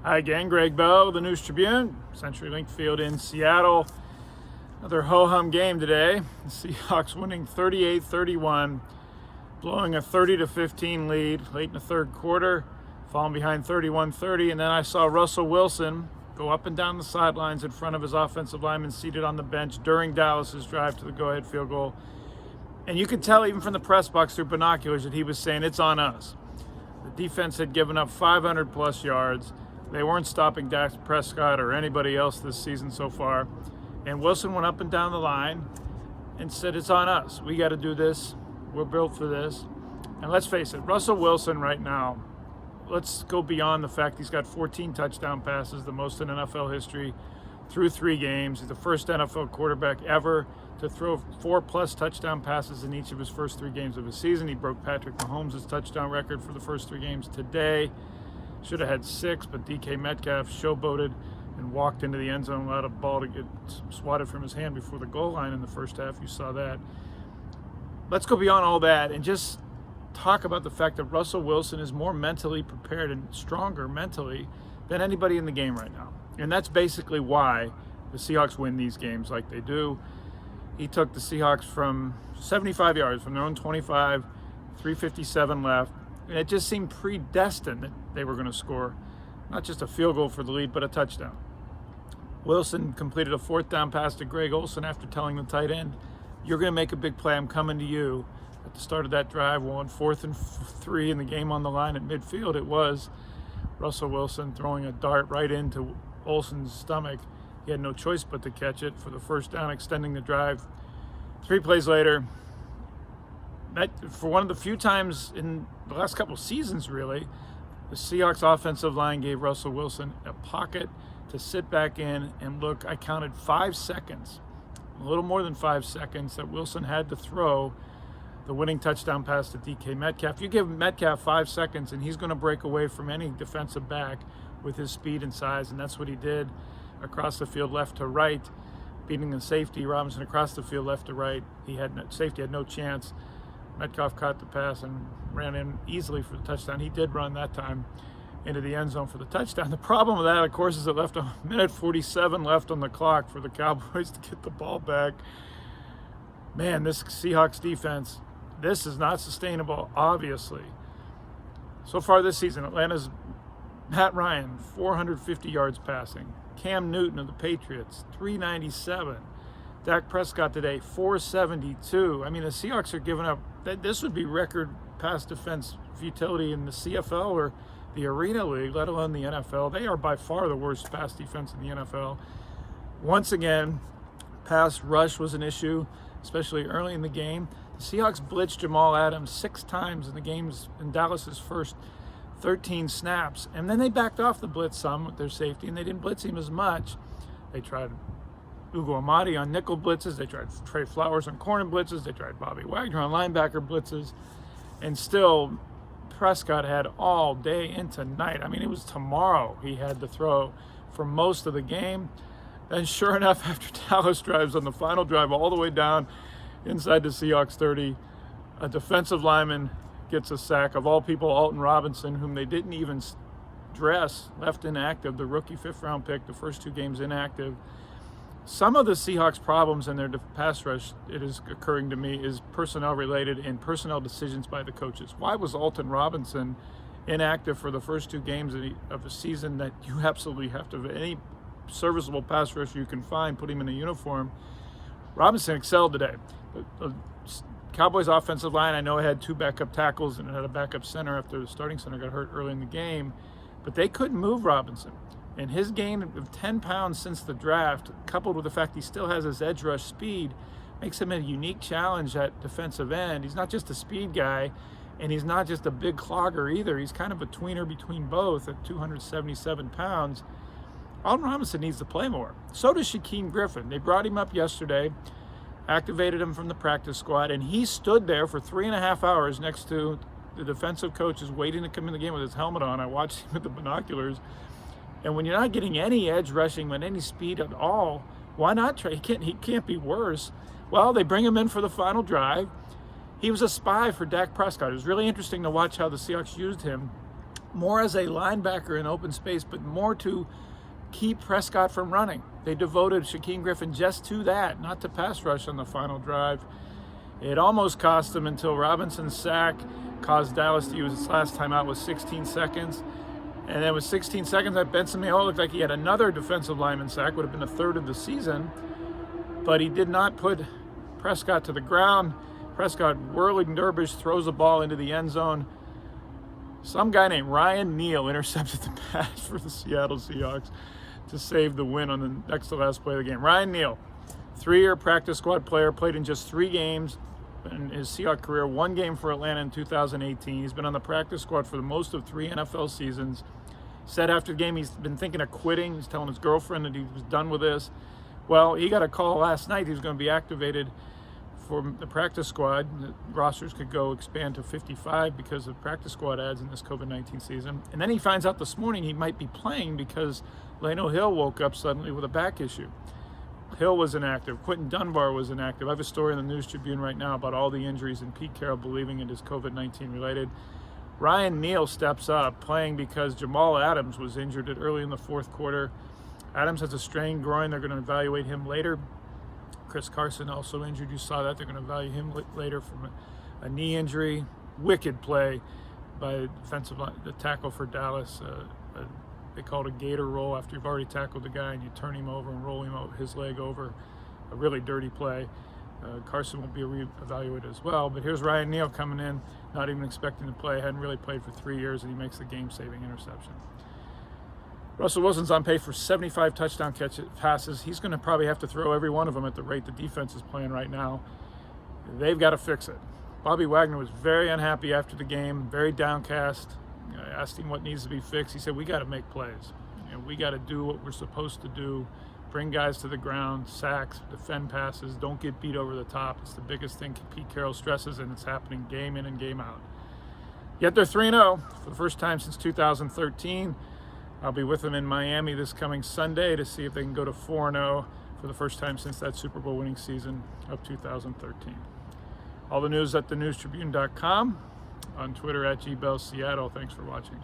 Hi again, Gregg the News Tribune, CenturyLink Field in Seattle. Another ho-hum game today. The Seahawks winning 38-31, blowing a 30-15 lead late in the third quarter, falling behind 31-30, and then I saw Russell Wilson go up and down the sidelines in front of his offensive lineman seated on the bench during Dallas's drive to the go-ahead field goal. And you could tell even from the press box through binoculars that he was saying, it's on us. The defense had given up 500-plus yards. They weren't stopping Dak Prescott or anybody else this season so far. And Wilson went up and down the line and said, it's on us. We got to do this. We're built for this. And let's face it, Russell Wilson right now, let's go beyond the fact he's got 14 touchdown passes, the most in NFL history, through 3 games. He's the first NFL quarterback ever to throw 4+ touchdown passes in each of his first 3 games of the season. He broke Patrick Mahomes' touchdown record for the first 3 games today. Should have had 6, but DK Metcalf showboated and walked into the end zone, allowed a ball to get swatted from his hand before the goal line in the first half. You saw that. Let's go beyond all that and just talk about the fact that Russell Wilson is more mentally prepared and stronger mentally than anybody in the game right now. And that's basically why the Seahawks win these games like they do. He took the Seahawks from 75 yards from their own 25, 3:57 left. And it just seemed predestined that they were going to score not just a field goal for the lead, but a touchdown. Wilson completed a 4th down pass to Gregg after telling the tight end, you're going to make a big play, I'm coming to you. At the start of that drive, on 4th and 3 in the game on the line at midfield, it was Russell Wilson throwing a dart right into Olsen's stomach. He had no choice but to catch it for the first down, extending the drive. 3 plays later, that, for one of the few times in the last couple of seasons, really, the Seahawks offensive line gave Russell Wilson a pocket to sit back in and look. I counted 5 seconds, a little more than 5 seconds, that Wilson had to throw the winning touchdown pass to DK Metcalf. You give Metcalf 5 seconds and he's going to break away from any defensive back with his speed and size, and that's what he did across the field left to right, beating the safety Robinson across the field left to right. Safety had no chance. Metcalf caught the pass and ran in easily for the touchdown. He did run that time into the end zone for the touchdown. The problem with that, of course, is it left a minute 47 left on the clock for the Cowboys to get the ball back. Man, this Seahawks defense, this is not sustainable, obviously. So far this season, Atlanta's Matt Ryan, 450 yards passing. Cam Newton of the Patriots, 397. Dak Prescott today, 472. I mean, the Seahawks are giving up. This would be record pass defense futility in the CFL or the Arena League, let alone the NFL. They are by far the worst pass defense in the NFL. Once again, pass rush was an issue, especially early in the game. The Seahawks blitzed Jamal Adams 6 times in the games in Dallas's first 13 snaps, and then they backed off the blitz some with their safety, and they didn't blitz him as much. They tried Ugo Amadi on nickel blitzes. They tried Trey Flowers on corner blitzes. They tried Bobby Wagner on linebacker blitzes. And still, Prescott had all day into night. I mean, it was tomorrow he had to throw for most of the game. Then sure enough, after Dallas drives on the final drive all the way down inside the Seahawks 30, a defensive lineman gets a sack. Of all people, Alton Robinson, whom they didn't even dress, left inactive. The rookie 5th-round pick, the first 2 games inactive. Some of the Seahawks' problems in their pass rush, it is occurring to me, is personnel-related and personnel decisions by the coaches. Why was Alton Robinson inactive for the first 2 games of the season that you absolutely have to, any serviceable pass rusher you can find, put him in a uniform? Robinson excelled today. The Cowboys' offensive line, I know, had 2 backup tackles and had a backup center after the starting center got hurt early in the game, but they couldn't move Robinson. And his gain of 10 pounds since the draft, coupled with the fact he still has his edge rush speed, makes him a unique challenge at defensive end. He's not just a speed guy, and he's not just a big clogger either. He's kind of a tweener between both at 277 pounds. Alton Robinson needs to play more. So does Shaquem Griffin. They brought him up yesterday, activated him from the practice squad, and he stood there for 3.5 hours next to the defensive coaches waiting to come in the game with his helmet on. I watched him with the binoculars. And when you're not getting any edge rushing with any speed at all, why not try? He can't be worse. Well, they bring him in for the final drive. He was a spy for Dak Prescott. It was really interesting to watch how the Seahawks used him more as a linebacker in open space, but more to keep Prescott from running. They devoted Shaquem Griffin just to that, not to pass rush on the final drive. It almost cost them until Robinson's sack caused Dallas to use its last timeout with 16 seconds. And then with 16 seconds, that Benson Mayo looked like he had another defensive lineman sack, would have been the third of the season. But he did not put Prescott to the ground. Prescott, whirling dervish, throws the ball into the end zone. Some guy named Ryan Neal intercepted the pass for the Seattle Seahawks to save the win on the next to last play of the game. Ryan Neal, 3-year practice squad player, played in just 3 games in his Seahawks career, 1 game for Atlanta in 2018. He's been on the practice squad for the most of 3 NFL seasons. Said after the game he's been thinking of quitting. He's telling his girlfriend that he was done with this. Well, he got a call last night. He was going to be activated for the practice squad. The rosters could go expand to 55 because of practice squad ads in this COVID-19 season. And then he finds out this morning he might be playing because Lano Hill woke up suddenly with a back issue. Hill was inactive. Quentin Dunbar was inactive. I have a story in the News Tribune right now about all the injuries and Pete Carroll believing it is COVID-19 related. Ryan Neal steps up, playing because Jamal Adams was injured early in the 4th quarter. Adams has a strained groin. They're going to evaluate him later. Chris Carson also injured. You saw that. They're going to evaluate him later from a knee injury. Wicked play by the tackle for Dallas. They call it a gator roll after you've already tackled the guy and you turn him over and roll him out, his leg over. A really dirty play. Carson will be reevaluated as well. But here's Ryan Neal coming in, not even expecting to play. Hadn't really played for 3 years, and he makes the game-saving interception. Russell Wilson's on pace for 75 touchdown passes. He's going to probably have to throw every one of them at the rate the defense is playing right now. They've got to fix it. Bobby Wagner was very unhappy after the game, very downcast. I asked him what needs to be fixed. He said, we got to make plays. We got to do what we're supposed to do. Bring guys to the ground, sacks, defend passes, don't get beat over the top. It's the biggest thing Pete Carroll stresses, and it's happening game in and game out. Yet they're 3-0 for the first time since 2013. I'll be with them in Miami this coming Sunday to see if they can go to 4-0 for the first time since that Super Bowl winning season of 2013. All the news at thenewstribune.com, on Twitter at GBellSeattle. Thanks for watching.